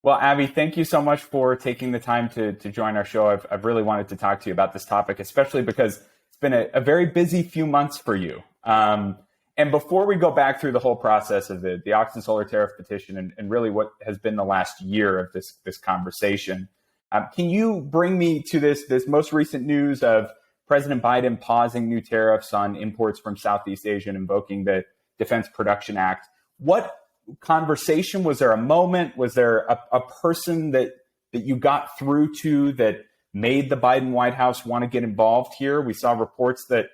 Well, Abby, thank you so much for taking the time to join our show. I've really wanted to talk to you about this topic, especially because it's been a very busy few months for you. And before we go back through the whole process of the Oxen Solar Tariff petition and really what has been the last year of this conversation, can you bring me to this most recent news of President Biden pausing new tariffs on imports from Southeast Asia and invoking the Defense Production Act? What conversation? Was there a moment? Was there a person that you got through to that made the Biden White House want to get involved here? We saw reports that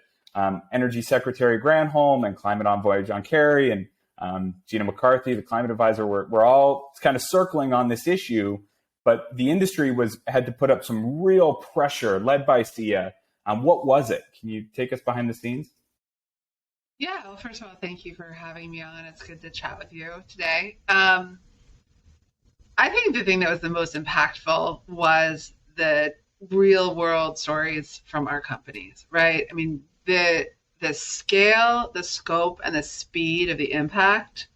Energy Secretary Granholm and Climate Envoy John Kerry and Gina McCarthy, the climate advisor, were all kind of circling on this issue, but the industry had to put up some real pressure led by SIA. What was it? Can you take us behind the scenes? Yeah, well, first of all, thank you for having me on. It's good to chat with you today. I think the thing that was the most impactful was the real world stories from our companies, right? I mean, the scale, the scope, and the speed of the impact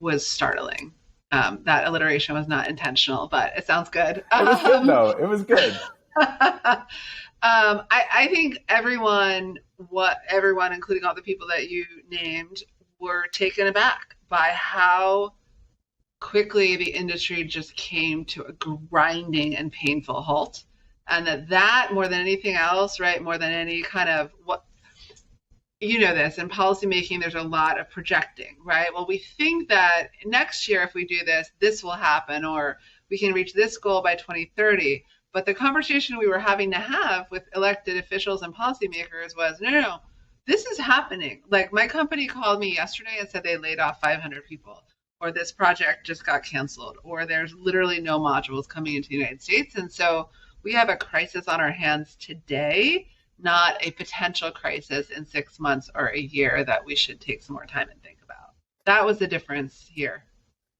was startling. That alliteration was not intentional, but it sounds good. It was good, though. It was good. I think everyone, including all the people that you named, were taken aback by how quickly the industry just came to a grinding and painful halt. And that more than anything else, right, more than any kind of what, you know this, in policymaking, there's a lot of projecting, right? Well, we think that next year, if we do this, this will happen, or we can reach this goal by 2030. But the conversation we were having to have with elected officials and policymakers was, no, this is happening. Like, my company called me yesterday and said they laid off 500 people, or this project just got canceled, or there's literally no modules coming into the United States. And so we have a crisis on our hands today, not a potential crisis in 6 months or a year that we should take some more time and think about. That was the difference here.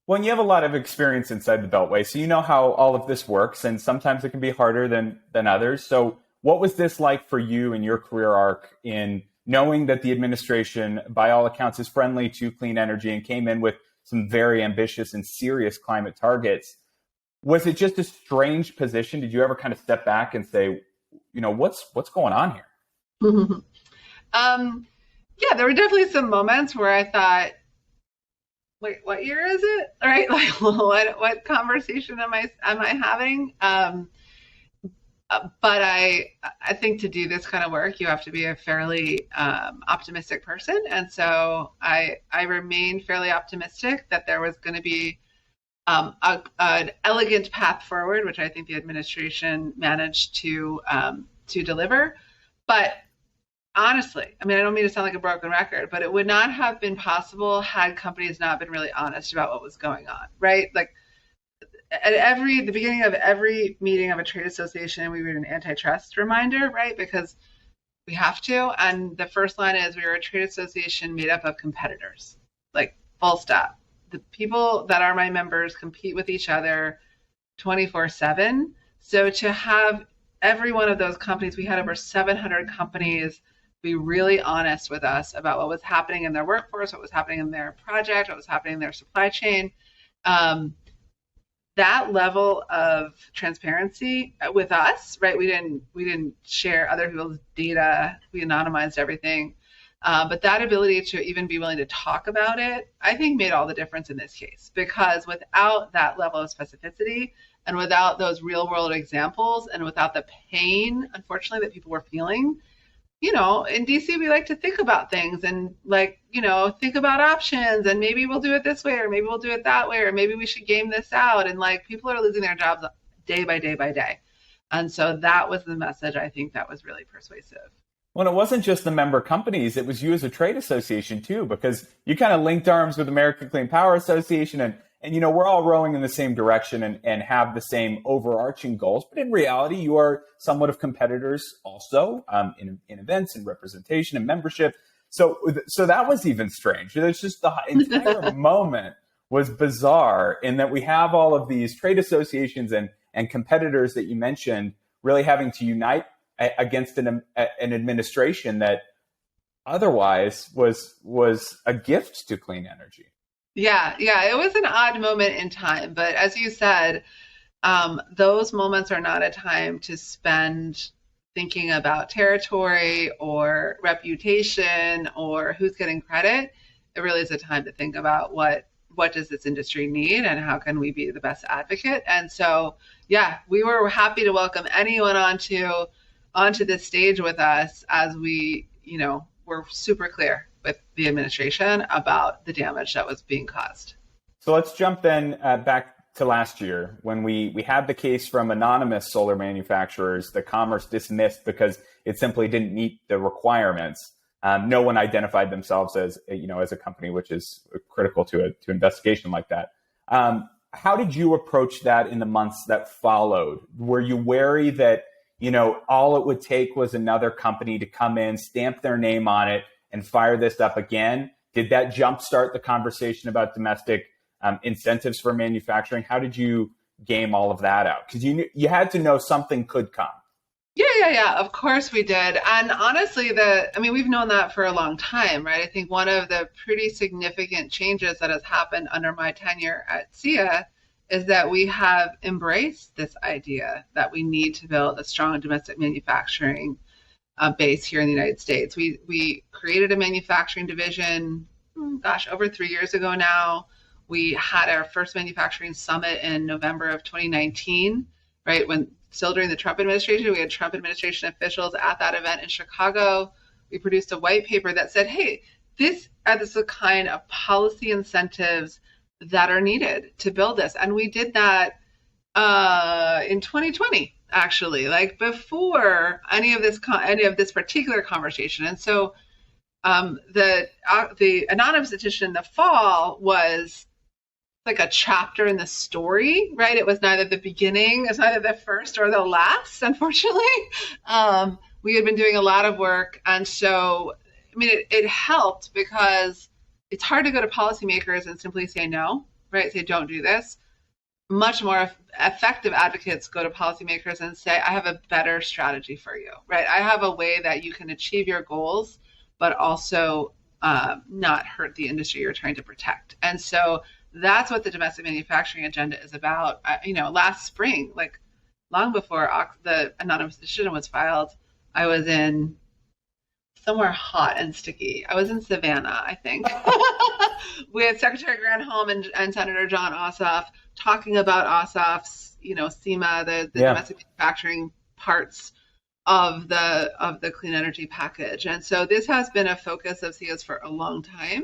Well, and you have a lot of experience inside the Beltway, so you know how all of this works, and sometimes it can be harder than others. So what was this like for you in your career arc in knowing that the administration, by all accounts, is friendly to clean energy and came in with some very ambitious and serious climate targets? Was it just a strange position? Did you ever kind of step back and say, you know, what's going on here? Yeah, there were definitely some moments where I thought, wait, what year is it? Right? Like, what conversation am I having? But I think to do this kind of work, you have to be a fairly optimistic person. And so I remained fairly optimistic that there was going to be an elegant path forward, which I think the administration managed to deliver. But honestly, I mean, I don't mean to sound like a broken record, but it would not have been possible had companies not been really honest about what was going on, right? Like, at the beginning of every meeting of a trade association, we read an antitrust reminder, right? Because we have to. And the first line is, we are a trade association made up of competitors, like, full stop. The people that are my members compete with each other 24/7. So to have every one of those companies, we had over 700 companies be really honest with us about what was happening in their workforce, what was happening in their project, what was happening in their supply chain. That level of transparency with us, right? We didn't share other people's data. We anonymized everything. But that ability to even be willing to talk about it, I think, made all the difference in this case, because without that level of specificity and without those real world examples and without the pain, unfortunately, that people were feeling, you know, in DC, we like to think about things and, like, you know, think about options, and maybe we'll do it this way, or maybe we'll do it that way, or maybe we should game this out. And, like, people are losing their jobs day by day by day. And so that was the message, I think, that was really persuasive. Well, it wasn't just the member companies. It was you as a trade association, too, because you kind of linked arms with American Clean Power Association. And you know, we're all rowing in the same direction and have the same overarching goals. But in reality, you are somewhat of competitors also in events and representation and membership. So that was even strange. It's just the entire moment was bizarre in that we have all of these trade associations and competitors that you mentioned really having to unite against an administration that otherwise was a gift to clean energy. Yeah, it was an odd moment in time, but as you said, those moments are not a time to spend thinking about territory or reputation or who's getting credit. It really is a time to think about what does this industry need and how can we be the best advocate. And so, yeah, we were happy to welcome anyone onto this stage with us as we, were super clear with the administration about the damage that was being caused. So let's jump then back to last year when we had the case from anonymous solar manufacturers that Commerce dismissed because it simply didn't meet the requirements. No one identified themselves as a company, which is critical to investigation like that. How did you approach that in the months that followed? Were you wary that all it would take was another company to come in, stamp their name on it, and fire this up again? Did that jumpstart the conversation about domestic incentives for manufacturing? How did you game all of that out? Because you had to know something could come. Yeah. Of course we did. And honestly, we've known that for a long time, right? I think one of the pretty significant changes that has happened under my tenure at SEIA is that we have embraced this idea that we need to build a strong domestic manufacturing base here in the United States. We created a manufacturing division, over 3 years ago now. We had our first manufacturing summit in November of 2019, right? When still during the Trump administration, we had Trump administration officials at that event in Chicago. We produced a white paper that said, hey, this is the kind of policy incentives that are needed to build this. And we did that in 2020, actually, like before any of this particular conversation. And so the anonymous petition in the fall was like a chapter in the story, right? It was neither the beginning, it's neither the first or the last, unfortunately. We had been doing a lot of work. And so, it helped because it's hard to go to policymakers and simply say no, right? Say, don't do this. Much more effective advocates go to policymakers and say, I have a better strategy for you, right? I have a way that you can achieve your goals, but also not hurt the industry you're trying to protect. And so that's what the domestic manufacturing agenda is about. Last spring, like long before the anonymous decision was filed, I was in somewhere hot and sticky. I was in Savannah, I think, with Secretary Granholm and Senator John Ossoff talking about Ossoff's, SEMA, the domestic manufacturing parts of the clean energy package. And so this has been a focus of SEIA's for a long time.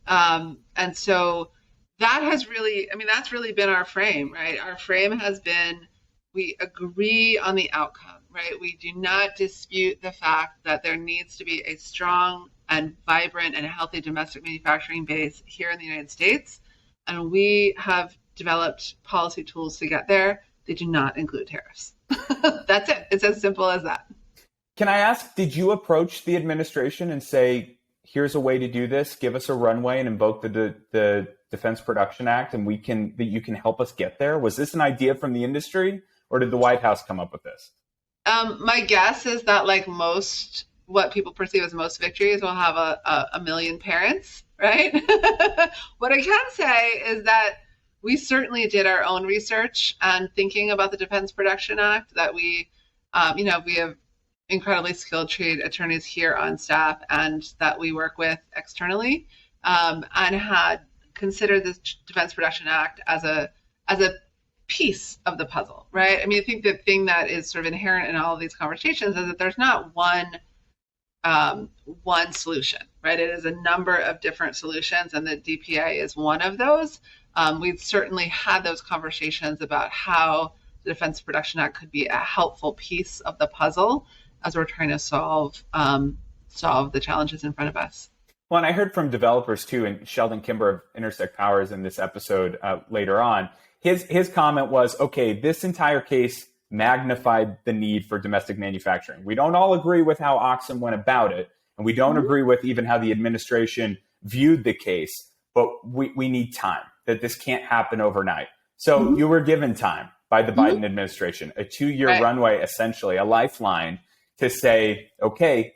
And so that has really, that's really been our frame, right? Our frame has been, we agree on the outcome, right? We do not dispute the fact that there needs to be a strong and vibrant and healthy domestic manufacturing base here in the United States. And we have developed policy tools to get there. They do not include tariffs. That's it. It's as simple as that. Can I ask, did you approach the administration and say, here's a way to do this, give us a runway and invoke the Defense Production Act and that you can help us get there? Was this an idea from the industry or did the White House come up with this? My guess is that like what people perceive as most victories will have a million parents, right? What I can say is that we certainly did our own research and thinking about the Defense Production Act, that we have incredibly skilled trade attorneys here on staff and that we work with externally, and had considered the Defense Production Act as a piece of the puzzle, right? I think the thing that is sort of inherent in all of these conversations is that there's not one solution, right? It is a number of different solutions, and the DPA is one of those. We've certainly had those conversations about how the Defense Production Act could be a helpful piece of the puzzle as we're trying to solve the challenges in front of us. Well, and I heard from developers too, and Sheldon Kimber of Intersect Powers in this episode later on. His comment was, okay, this entire case magnified the need for domestic manufacturing. We don't all agree with how Oxen went about it, and we don't agree with even how the administration viewed the case, but we need time, that this can't happen overnight. So you were given time by the Biden administration, a 2-year runway, essentially, a lifeline to say, okay,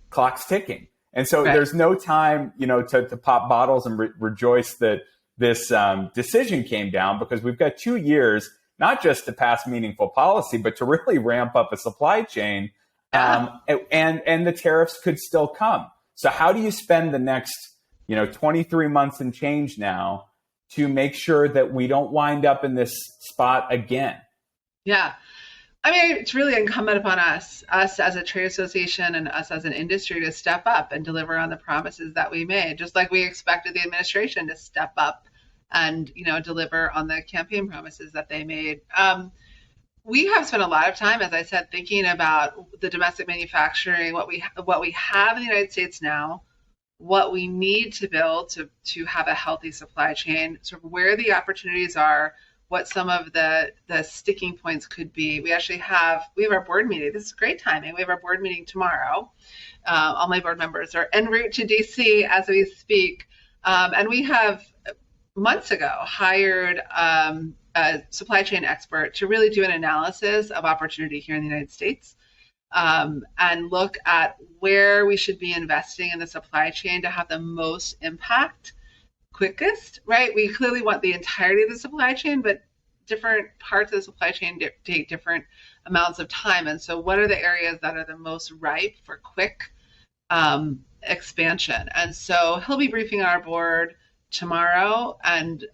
clock's ticking. And so there's no time, to pop bottles and rejoice that this decision came down, because we've got 2 years, not just to pass meaningful policy, but to really ramp up a supply chain. And the tariffs could still come. So how do you spend the next, 23 months and change now to make sure that we don't wind up in this spot again? Yeah. I mean, it's really incumbent upon us as a trade association and us as an industry, to step up and deliver on the promises that we made, just like we expected the administration to step up and, deliver on the campaign promises that they made. We have spent a lot of time, as I said, thinking about the domestic manufacturing, what we have in the United States now, what we need to build to have a healthy supply chain, sort of where the opportunities are, what some of the sticking points could be. We have our board meeting. This is great timing. We have our board meeting tomorrow. All my board members are en route to DC as we speak. And we have months ago hired a supply chain expert to really do an analysis of opportunity here in the United States, and look at where we should be investing in the supply chain to have the most impact quickest, right? We clearly want the entirety of the supply chain, but different parts of the supply chain take different amounts of time. And so what are the areas that are the most ripe for quick expansion? And so he'll be briefing our board tomorrow, and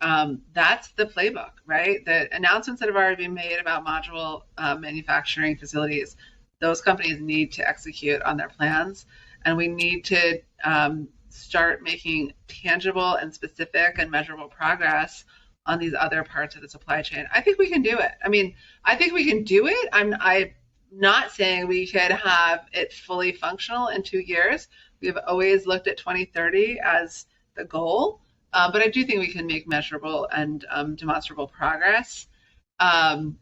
that's the playbook, right? The announcements that have already been made about module manufacturing facilities, those companies need to execute on their plans, and we need to start making tangible and specific and measurable progress on these other parts of the supply chain. I think we can do it. I mean, I think we can do it. I'm not saying we could have it fully functional in 2 years. We've always looked at 2030 as the goal, but I do think we can make measurable and demonstrable progress. And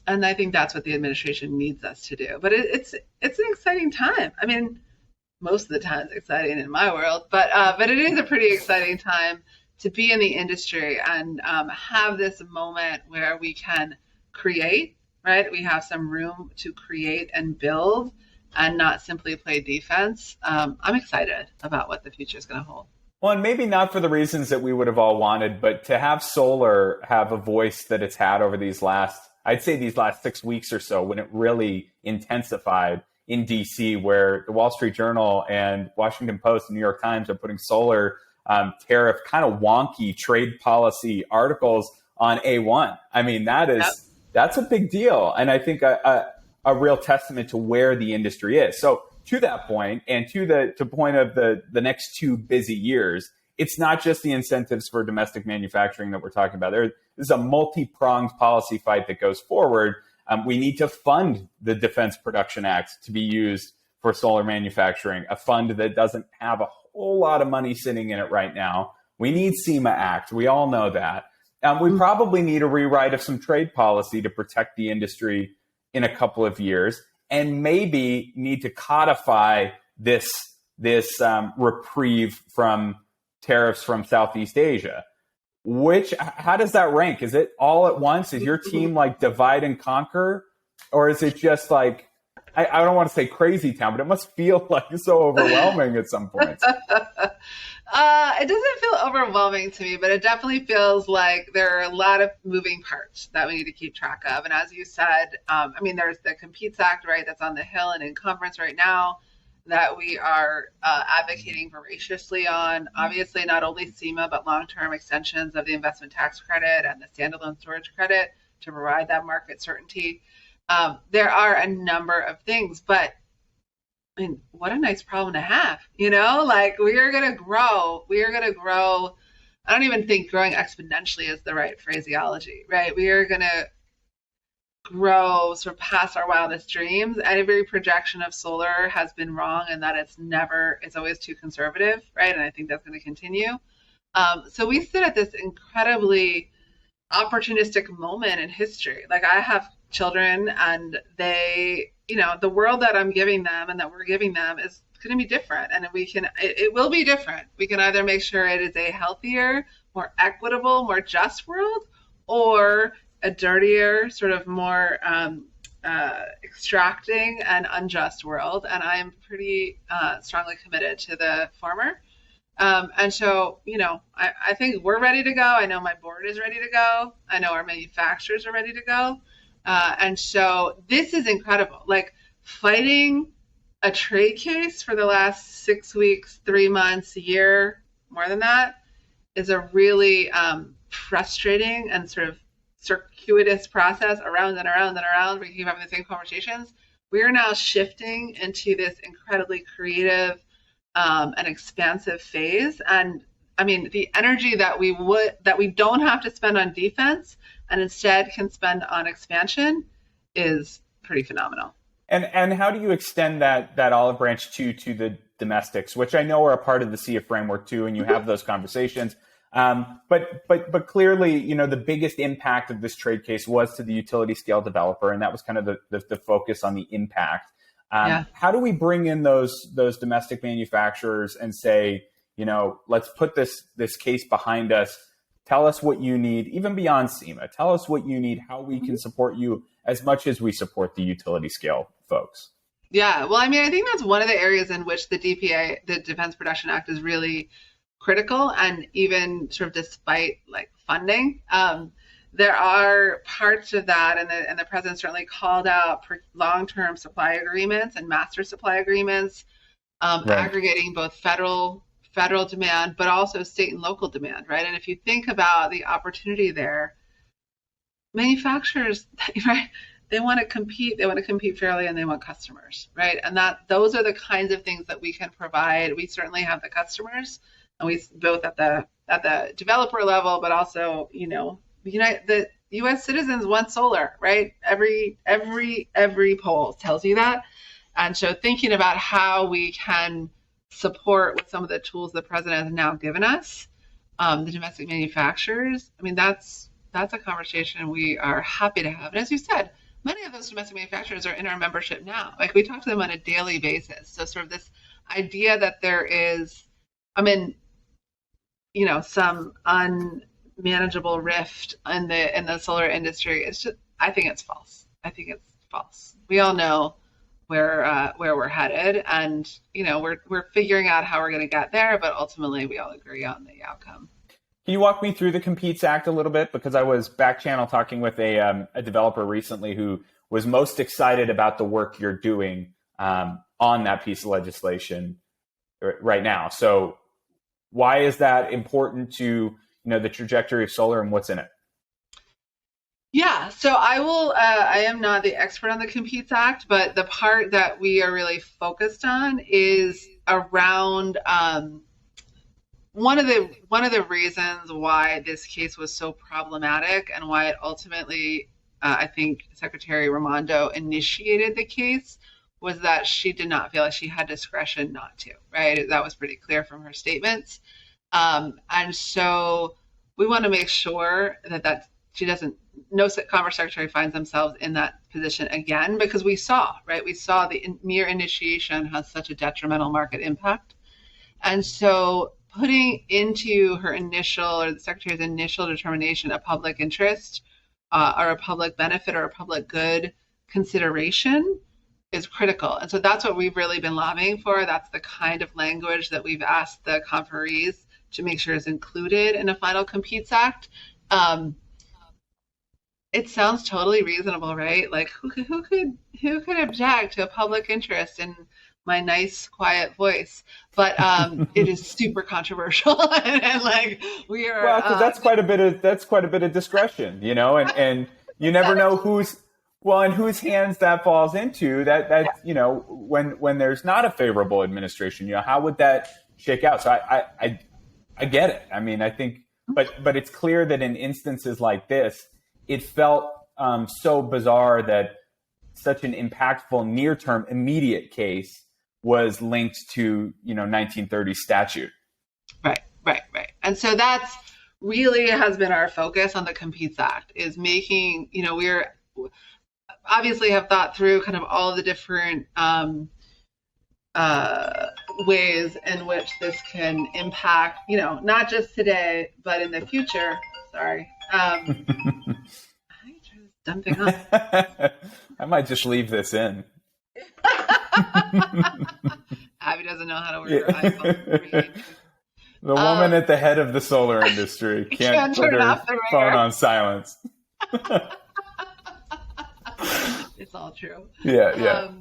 I think that's what the administration needs us to do. But it's an exciting time. I mean, most of the time it's exciting in my world, but it is a pretty exciting time to be in the industry and have this moment where we can create, right? We have some room to create and build and not simply play defense. I'm excited about what the future is going to hold. Well, and maybe not for the reasons that we would have all wanted, but to have solar have a voice that it's had over these last 6 weeks or so, when it really intensified in DC, where the Wall Street Journal and Washington Post and New York Times are putting solar tariff kind of wonky trade policy articles on A1. I mean, that's a big deal. And I think a real testament to where the industry is. So to that point, and to the point of the next 2 busy years, it's not just the incentives for domestic manufacturing that we're talking about. This is a multi-pronged policy fight that goes forward. We need to fund the Defense Production Act to be used for solar manufacturing, a fund that doesn't have a whole lot of money sitting in it right now. We need SEMA Act. We all know that. We probably need a rewrite of some trade policy to protect the industry in a couple of years, and maybe need to codify this reprieve from tariffs from Southeast Asia. How does that rank? Is it all at once? Is your team like divide and conquer? Or is it just like, I don't want to say crazy town, but it must feel like so overwhelming at some points. It doesn't feel overwhelming to me, but it definitely feels like there are a lot of moving parts that we need to keep track of. And as you said, there's the Competes Act, right, that's on the Hill and in conference right now, that we are advocating voraciously on. Obviously, not only SEMA, but long-term extensions of the investment tax credit and the standalone storage credit to provide that market certainty. There are a number of things, but I mean, what a nice problem to have, like we are going to grow. I don't even think growing exponentially is the right phraseology, right? We are going to grow sort of past our wildest dreams. And every projection of solar has been wrong, and that it's always too conservative, right? And I think that's going to continue. So we sit at this incredibly opportunistic moment in history. Like, I have children, and they, the world that I'm giving them and that we're giving them is going to be different. And it will be different. We can either make sure it is a healthier, more equitable, more just world, or a dirtier, sort of more extracting and unjust world. And I am pretty strongly committed to the former. And so, I think we're ready to go. I know my board is ready to go. I know our manufacturers are ready to go. And so this is incredible. Like fighting a trade case for the last 6 weeks, 3 months, a year, more than that, is a really frustrating and sort of circuitous process around and around and around. We keep having the same conversations. We are now shifting into this incredibly creative and expansive phase. And I mean, the energy that we don't have to spend on defense and instead can spend on expansion is pretty phenomenal. And how do you extend that olive branch to the domestics, which I know are a part of the SIA framework too, and you have those conversations. But clearly, the biggest impact of this trade case was to the utility scale developer, and that was kind of the focus on the impact. How do we bring in those domestic manufacturers and say, let's put this case behind us. Tell us what you need, even beyond SEMA. Tell us what you need, how we can support you as much as we support the utility scale folks. Yeah, well, I mean, I think that's one of the areas in which the DPA, the Defense Production Act, is really critical. And even sort of despite like funding, there are parts of that, and the president certainly called out for long-term supply agreements and master supply agreements, right, aggregating both federal demand, but also state and local demand, right? And if you think about the opportunity there, manufacturers, right, they want to compete fairly, and they want customers, right? And those are the kinds of things that we can provide. We certainly have the customers, and we both at the developer level, but also, the U.S. citizens want solar, right? Every poll tells you that. And so thinking about how we can support with some of the tools the president has now given us, the domestic manufacturers, I mean, that's a conversation we are happy to have. And as you said, many of those domestic manufacturers are in our membership now. Like we talk to them on a daily basis. So sort of this idea that there is, some unmanageable rift in the solar industry, I think it's false. We all know where we're headed, and we're figuring out how we're going to get there, but ultimately we all agree on the outcome. Can you walk me through the Competes Act a little bit? Because I was back channel talking with a developer recently who was most excited about the work you're doing on that piece of legislation right now. So why is that important to the trajectory of solar and what's in it? Yeah, so I am not the expert on the Competes Act, but the part that we are really focused on is around one of the reasons why this case was so problematic and why it ultimately, I think Secretary Raimondo initiated the case, was that she did not feel like she had discretion not to, right? That was pretty clear from her statements. And so we want to make sure that no Commerce Secretary finds themselves in that position again, because we saw the mere initiation has such a detrimental market impact. And so putting into the Secretary's initial determination a public interest or a public benefit or a public good consideration is critical. And so that's what we've really been lobbying for. That's the kind of language that we've asked the conferees to make sure is included in a final Competes Act. It sounds totally reasonable, right? Like who could object to a public interest in my nice, quiet voice? But it is super controversial, and like we are. Well, because that's quite a bit of discretion, and you never know whose hands that falls into. That when there's not a favorable administration, how would that shake out? So I get it. I mean, I think, but it's clear that in instances like this, it felt so bizarre that such an impactful near-term immediate case was linked to 1930 statute. Right. And so that's really has been our focus on the Competes Act, is making, we're obviously have thought through kind of all the different ways in which this can impact, not just today, but in the future. Sorry. Dumping on. I might just leave this in. Abby doesn't know how to work her iPhone. The woman at the head of the solar industry can't put turn her off the phone ringer. on silence. It's all true. Yeah.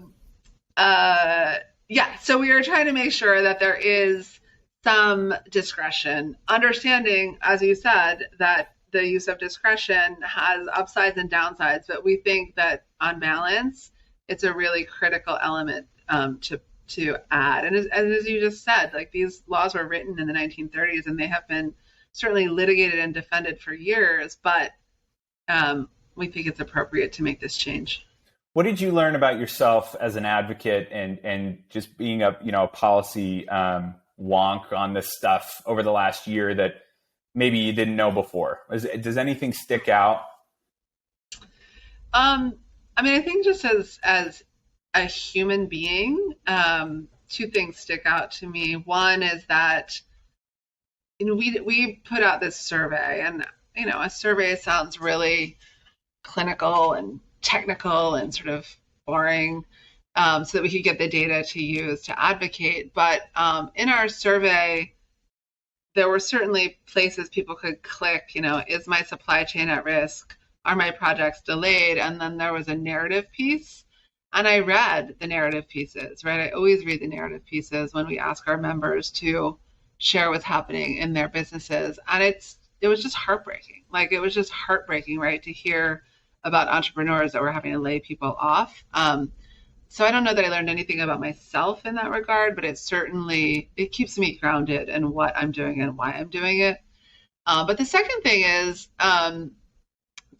Yeah, so we are trying to make sure that there is some discretion, understanding, as you said, that the use of discretion has upsides and downsides, but we think that on balance, it's a really critical element to add. And as you just said, like these laws were written in the 1930s and they have been certainly litigated and defended for years, but we think it's appropriate to make this change. What did you learn about yourself as an advocate and just being a policy wonk on this stuff over the last year that maybe you didn't know before? Does anything stick out? I mean, I think just as a human being, two things stick out to me. One is that we put out this survey, and a survey sounds really clinical and technical and sort of boring, so that we could get the data to use to advocate. But in our survey, there were certainly places people could click, is my supply chain at risk? Are my projects delayed? And then there was a narrative piece. And I read the narrative pieces, right? I always read the narrative pieces when we ask our members to share what's happening in their businesses. And it was just heartbreaking. Like, it was just heartbreaking, right, to hear about entrepreneurs that were having to lay people off. So I don't know that I learned anything about myself in that regard, but it keeps me grounded in what I'm doing and why I'm doing it. But the second thing is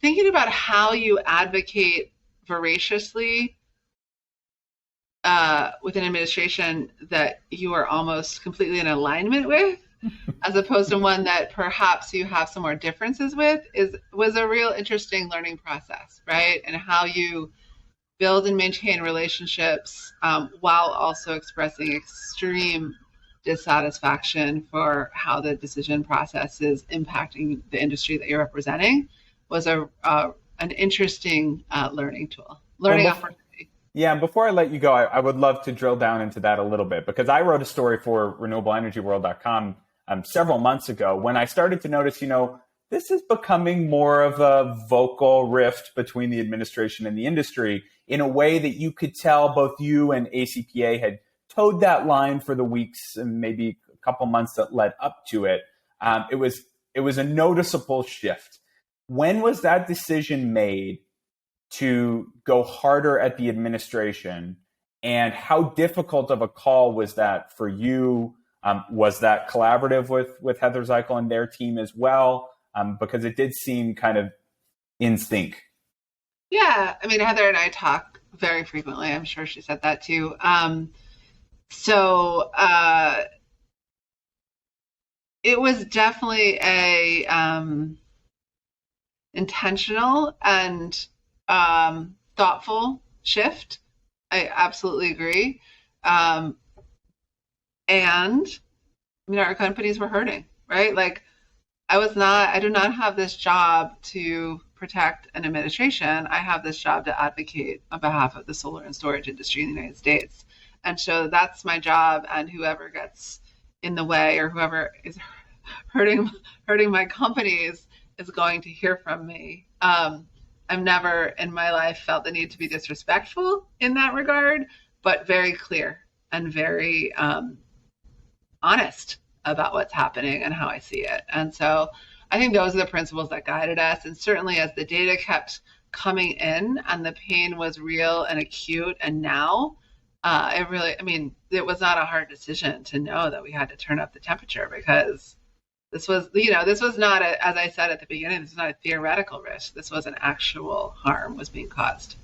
thinking about how you advocate voraciously with an administration that you are almost completely in alignment with, as opposed to one that perhaps you have some more differences with, was a real interesting learning process, right? And how you build and maintain relationships while also expressing extreme dissatisfaction for how the decision process is impacting the industry that you're representing was an interesting learning opportunity. Yeah, and before I let you go, I would love to drill down into that a little bit, because I wrote a story for renewableenergyworld.com several months ago when I started to notice, this is becoming more of a vocal rift between the administration and the industry in a way that you could tell both you and ACPA had towed that line for the weeks and maybe a couple months that led up to it. It was a noticeable shift. When was that decision made to go harder at the administration, and how difficult of a call was that for you? Was that collaborative with Heather Zeichel and their team as well? Because it did seem kind of in sync. Yeah, I mean, Heather and I talk very frequently. I'm sure she said that too. So it was definitely a intentional and thoughtful shift. I absolutely agree. And I mean, our companies were hurting, right? Like, I do not have this job to protect an administration. I have this job to advocate on behalf of the solar and storage industry in the United States. And so that's my job, and whoever gets in the way or whoever is hurting my companies is going to hear from me. I've never in my life felt the need to be disrespectful in that regard, but very clear and very honest about what's happening and how I see it. And so I think those are the principles that guided us. And certainly as the data kept coming in and the pain was real and acute, and now it was not a hard decision to know that we had to turn up the temperature, because this was not as I said at the beginning, this was not a theoretical risk. This was an actual harm was being caused.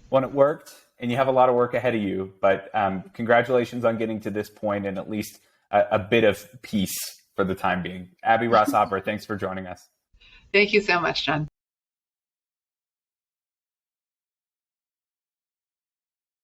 Well, it worked, and you have a lot of work ahead of you, but congratulations on getting to this point and at least a bit of peace for the time being. Abby Ross Hopper, thanks for joining us. Thank you so much, John.